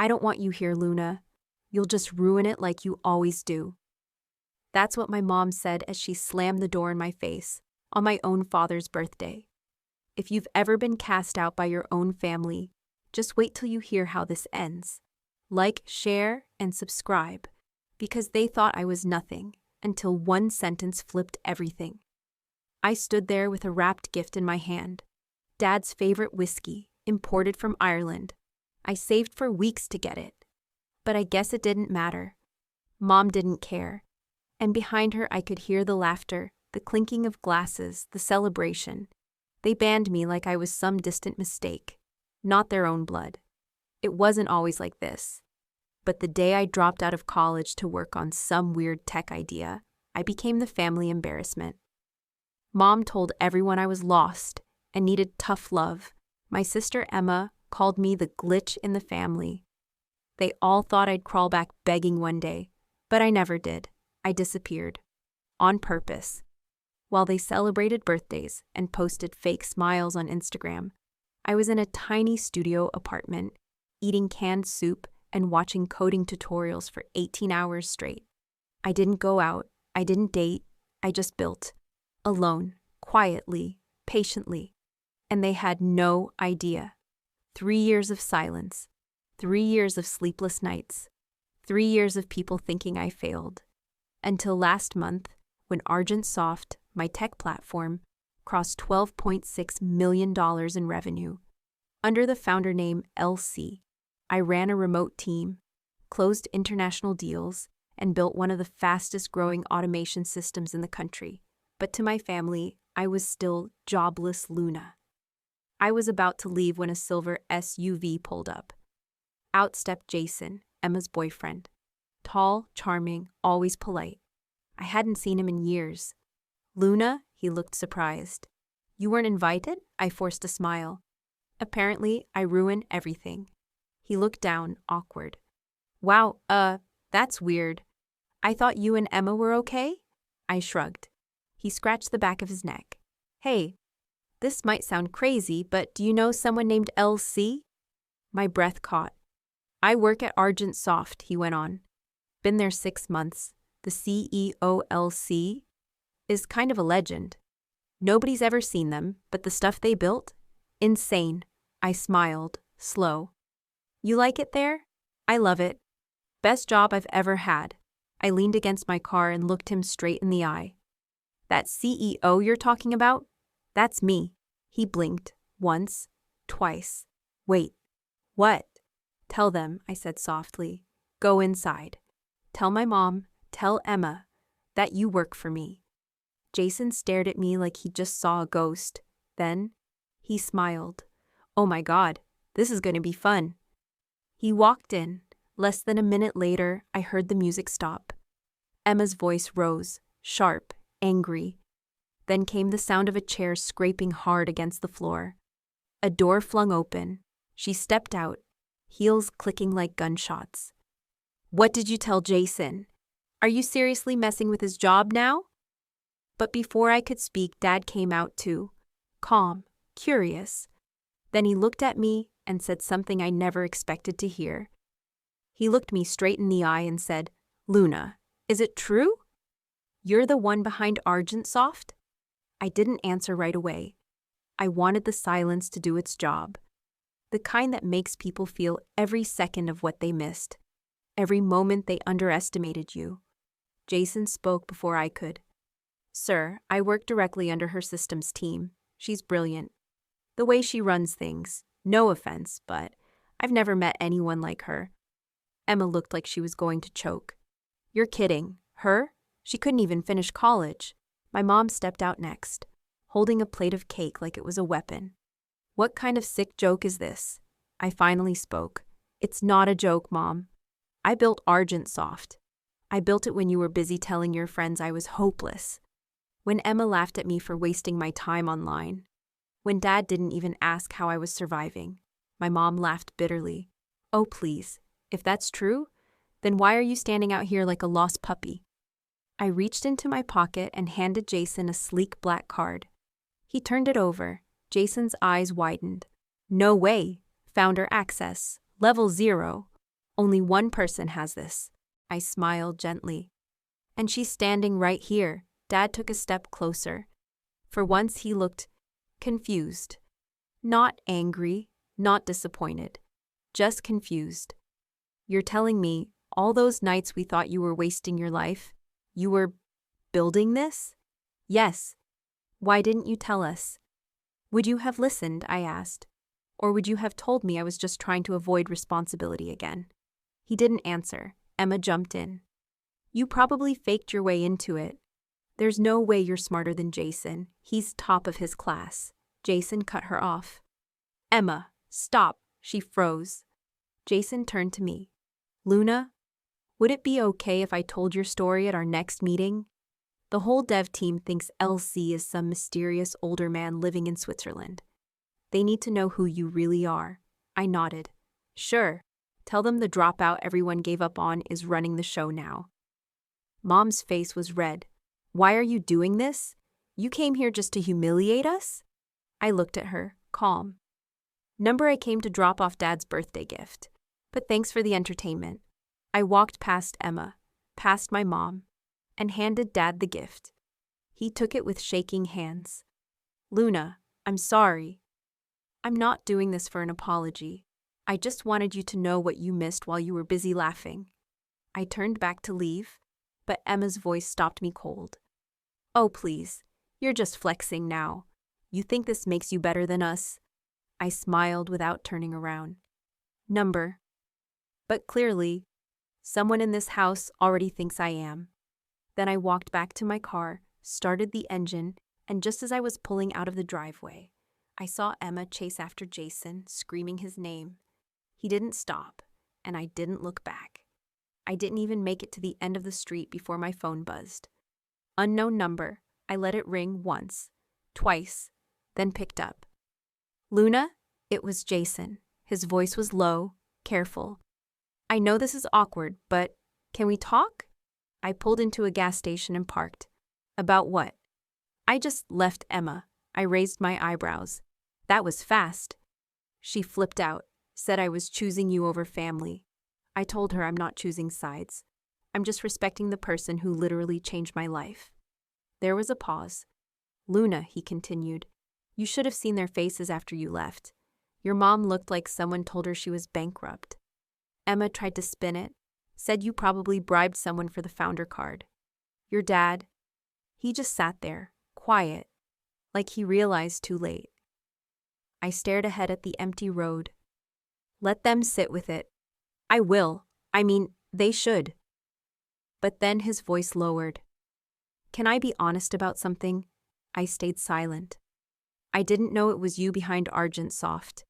I don't want you here, Luna. You'll just ruin it like you always do. That's what my mom said as she slammed the door in my face on my own father's birthday. If you've ever been cast out by your own family, just wait till you hear how this ends. Like, share, and subscribe, because they thought I was nothing until one sentence flipped everything. I stood there with a wrapped gift in my hand. Dad's favorite whiskey, imported from Ireland. I saved for weeks to get it. But I guess it didn't matter. Mom didn't care. And behind her I could hear the laughter, the clinking of glasses, the celebration. They banned me like I was some distant mistake, not their own blood. It wasn't always like this. But the day I dropped out of college to work on some weird tech idea, I became the family embarrassment. Mom told everyone I was lost and needed tough love. My sister Emma called me the glitch in the family. They all thought I'd crawl back begging one day, but I never did. I disappeared. On purpose. While they celebrated birthdays and posted fake smiles on Instagram, I was in a tiny studio apartment, eating canned soup and watching coding tutorials for 18 hours straight. I didn't go out, I didn't date, I just built. Alone, quietly, patiently. And they had no idea. 3 years of silence. 3 years of sleepless nights. 3 years of people thinking I failed. Until last month, when ArgentSoft, my tech platform, crossed $12.6 million in revenue. Under the founder name LC, I ran a remote team, closed international deals, and built one of the fastest growing automation systems in the country. But to my family, I was still jobless Luna. I was about to leave when a silver SUV pulled up. Out stepped Jason, Emma's boyfriend. Tall, charming, always polite. I hadn't seen him in years. Luna, he looked surprised. You weren't invited? I forced a smile. Apparently, I ruined everything. He looked down, awkward. Wow, that's weird. I thought you and Emma were okay? I shrugged. He scratched the back of his neck. Hey, this might sound crazy, but do you know someone named LC? My breath caught. I work at ArgentSoft, he went on. Been there 6 months. The CEO LC is kind of a legend. Nobody's ever seen them, but the stuff they built? Insane. I smiled, slow. You like it there? I love it. Best job I've ever had. I leaned against my car and looked him straight in the eye. That CEO you're talking about? That's me. He blinked. Once. Twice. Wait. What? Tell them, I said softly. Go inside. Tell my mom, tell Emma, that you work for me. Jason stared at me like he just saw a ghost. Then, he smiled. Oh my God, this is going to be fun. He walked in. Less than a minute later, I heard the music stop. Emma's voice rose, sharp, angry. Then came the sound of a chair scraping hard against the floor. A door flung open. She stepped out, heels clicking like gunshots. What did you tell Jason? Are you seriously messing with his job now? But before I could speak, Dad came out too, calm, curious. Then he looked at me and said something I never expected to hear. He looked me straight in the eye and said, Luna, is it true? You're the one behind ArgentSoft? I didn't answer right away. I wanted the silence to do its job. The kind that makes people feel every second of what they missed. Every moment they underestimated you. Jason spoke before I could. Sir, I work directly under her systems team. She's brilliant. The way she runs things, no offense, but I've never met anyone like her. Emma looked like she was going to choke. You're kidding. Her? She couldn't even finish college. My mom stepped out next, holding a plate of cake like it was a weapon. What kind of sick joke is this? I finally spoke. It's not a joke, Mom. I built ArgentSoft. I built it when you were busy telling your friends I was hopeless. When Emma laughed at me for wasting my time online. When Dad didn't even ask how I was surviving. My mom laughed bitterly. Oh, please. If that's true, then why are you standing out here like a lost puppy? I reached into my pocket and handed Jason a sleek black card. He turned it over. Jason's eyes widened. No way. Founder access. Level 0. Only one person has this. I smiled gently. And she's standing right here. Dad took a step closer. For once he looked confused. Not angry, not disappointed. Just confused. You're telling me all those nights we thought you were wasting your life, you were building this? Yes. Why didn't you tell us? Would you have listened, I asked. Or would you have told me I was just trying to avoid responsibility again? He didn't answer. Emma jumped in. You probably faked your way into it. There's no way you're smarter than Jason. He's top of his class. Jason cut her off. Emma, stop. She froze. Jason turned to me. Luna, would it be okay if I told your story at our next meeting? The whole dev team thinks LC is some mysterious older man living in Switzerland. They need to know who you really are. I nodded. Sure. Tell them the dropout everyone gave up on is running the show now. Mom's face was red. Why are you doing this? You came here just to humiliate us? I looked at her, calm. Number I came to drop off Dad's birthday gift. But thanks for the entertainment. I walked past Emma, past my mom, and handed Dad the gift. He took it with shaking hands. Luna, I'm sorry. I'm not doing this for an apology. I just wanted you to know what you missed while you were busy laughing. I turned back to leave, but Emma's voice stopped me cold. Oh, please. You're just flexing now. You think this makes you better than us? I smiled without turning around. Number. But clearly, someone in this house already thinks I am. Then I walked back to my car, started the engine, and just as I was pulling out of the driveway, I saw Emma chase after Jason, screaming his name. He didn't stop, and I didn't look back. I didn't even make it to the end of the street before my phone buzzed. Unknown number. I let it ring once, twice, then picked up. Luna? It was Jason. His voice was low, careful. I know this is awkward, but can we talk? I pulled into a gas station and parked. About what? I just left Emma. I raised my eyebrows. That was fast. She flipped out, said I was choosing you over family. I told her I'm not choosing sides. I'm just respecting the person who literally changed my life. There was a pause. Luna, he continued, you should have seen their faces after you left. Your mom looked like someone told her she was bankrupt. Emma tried to spin it, said you probably bribed someone for the founder card. Your dad, he just sat there, quiet, like he realized too late. I stared ahead at the empty road. Let them sit with it. I will. I mean, they should. But then his voice lowered. Can I be honest about something? I stayed silent. I didn't know it was you behind Argent Soft,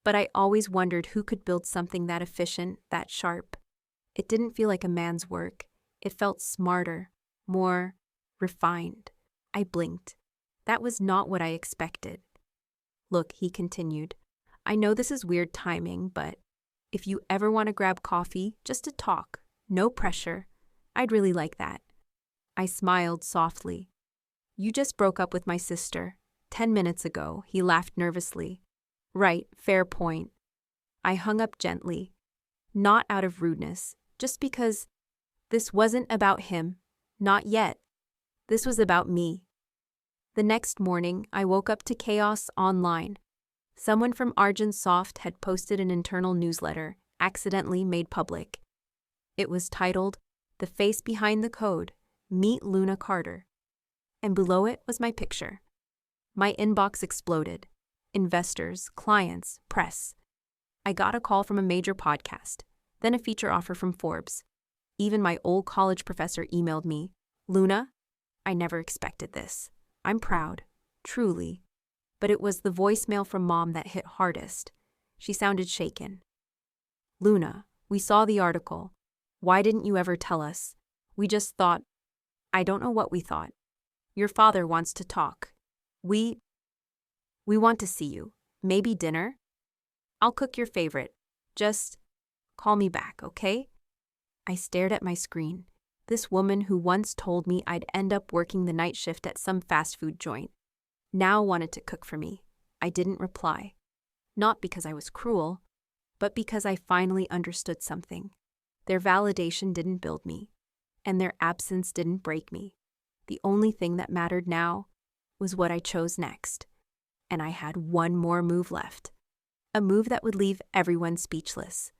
but I always wondered who could build something that efficient, that sharp. It didn't feel like a man's work. It felt smarter, more refined. I blinked. That was not what I expected. Look, he continued, I know this is weird timing, but if you ever want to grab coffee, just to talk, no pressure, I'd really like that. I smiled softly. You just broke up with my sister. 10 minutes ago, he laughed nervously. Right, fair point. I hung up gently, not out of rudeness, just because this wasn't about him, not yet. This was about me. The next morning, I woke up to chaos online. Someone from Argent Soft had posted an internal newsletter, accidentally made public. It was titled, The Face Behind the Code, Meet Luna Carter. And below it was my picture. My inbox exploded. Investors, clients, press. I got a call from a major podcast, then a feature offer from Forbes. Even my old college professor emailed me, Luna, I never expected this. I'm proud, truly. But it was the voicemail from Mom that hit hardest. She sounded shaken. Luna, we saw the article. Why didn't you ever tell us? We just thought, I don't know what we thought. Your father wants to talk. We want to see you. Maybe dinner? I'll cook your favorite. Just call me back, okay? I stared at my screen. This woman who once told me I'd end up working the night shift at some fast food joint now wanted to cook for me. I didn't reply. Not because I was cruel, but because I finally understood something. Their validation didn't build me, and their absence didn't break me. The only thing that mattered now was what I chose next. And I had one more move left. A move that would leave everyone speechless.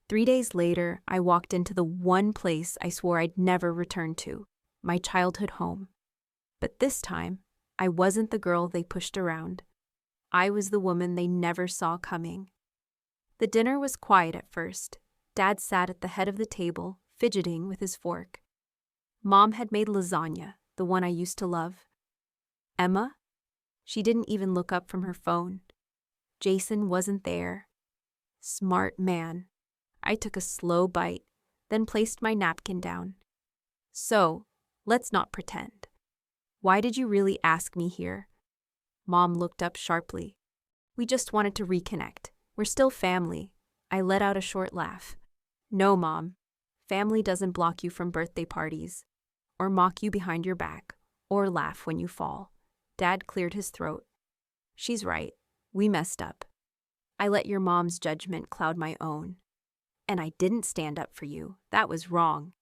3 days later, I walked into the one place I swore I'd never return to, my childhood home. But this time, I wasn't the girl they pushed around. I was the woman they never saw coming. The dinner was quiet at first. Dad sat at the head of the table, fidgeting with his fork. Mom had made lasagna, the one I used to love. Emma? She didn't even look up from her phone. Jason wasn't there. Smart man. I took a slow bite, then placed my napkin down. So, let's not pretend. Why did you really ask me here? Mom looked up sharply. We just wanted to reconnect. We're still family. I let out a short laugh. No, Mom. Family doesn't block you from birthday parties, or mock you behind your back, or laugh when you fall. Dad cleared his throat. She's right. We messed up. I let your mom's judgment cloud my own. And I didn't stand up for you. That was wrong.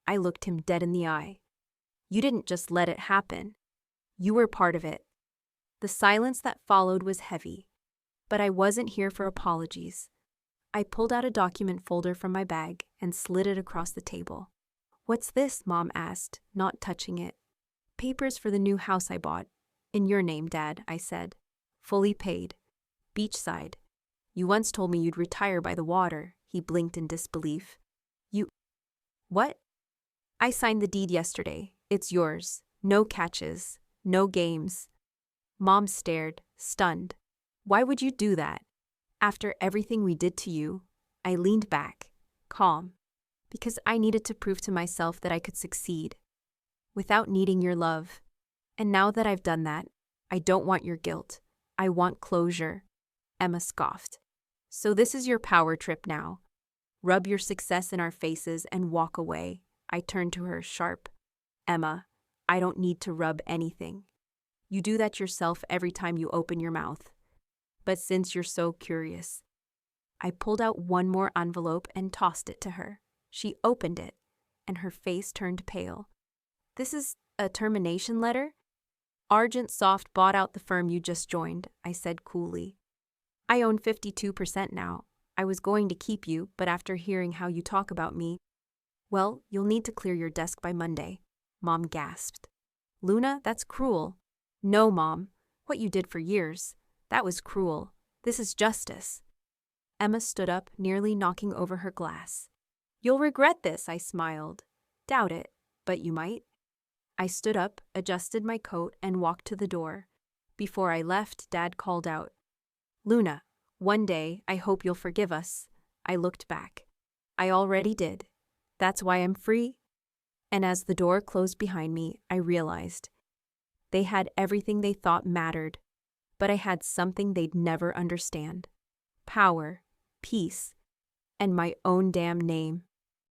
I looked him dead in the eye. You didn't just let it happen. You were part of it. The silence that followed was heavy, but I wasn't here for apologies. I pulled out a document folder from my bag and slid it across the table. What's this? Mom asked, not touching it. Papers for the new house I bought. In your name, Dad, I said. Fully paid. Beachside. You once told me you'd retire by the water. He blinked in disbelief. You... What? I signed the deed yesterday. It's yours. No catches. No games. Mom stared, stunned. Why would you do that? After everything we did to you, I leaned back, calm, because I needed to prove to myself that I could succeed, without needing your love. And now that I've done that, I don't want your guilt. I want closure. Emma scoffed. So this is your power trip now. Rub your success in our faces and walk away. I turned to her, sharp. Emma, I don't need to rub anything. You do that yourself every time you open your mouth. But since you're so curious, I pulled out one more envelope and tossed it to her. She opened it, and her face turned pale. This is a termination letter? Argent Soft bought out the firm you just joined, I said coolly. I own 52% now. I was going to keep you, but after hearing how you talk about me, well, you'll need to clear your desk by Monday. Mom gasped. Luna, that's cruel. No, Mom. What you did for years. That was cruel. This is justice. Emma stood up, nearly knocking over her glass. You'll regret this, I smiled. Doubt it, but you might. I stood up, adjusted my coat, and walked to the door. Before I left, Dad called out, Luna, one day I hope you'll forgive us. I looked back. I already did. That's why I'm free. And as the door closed behind me, I realized they had everything they thought mattered, but I had something they'd never understand. Power, peace, and my own damn name.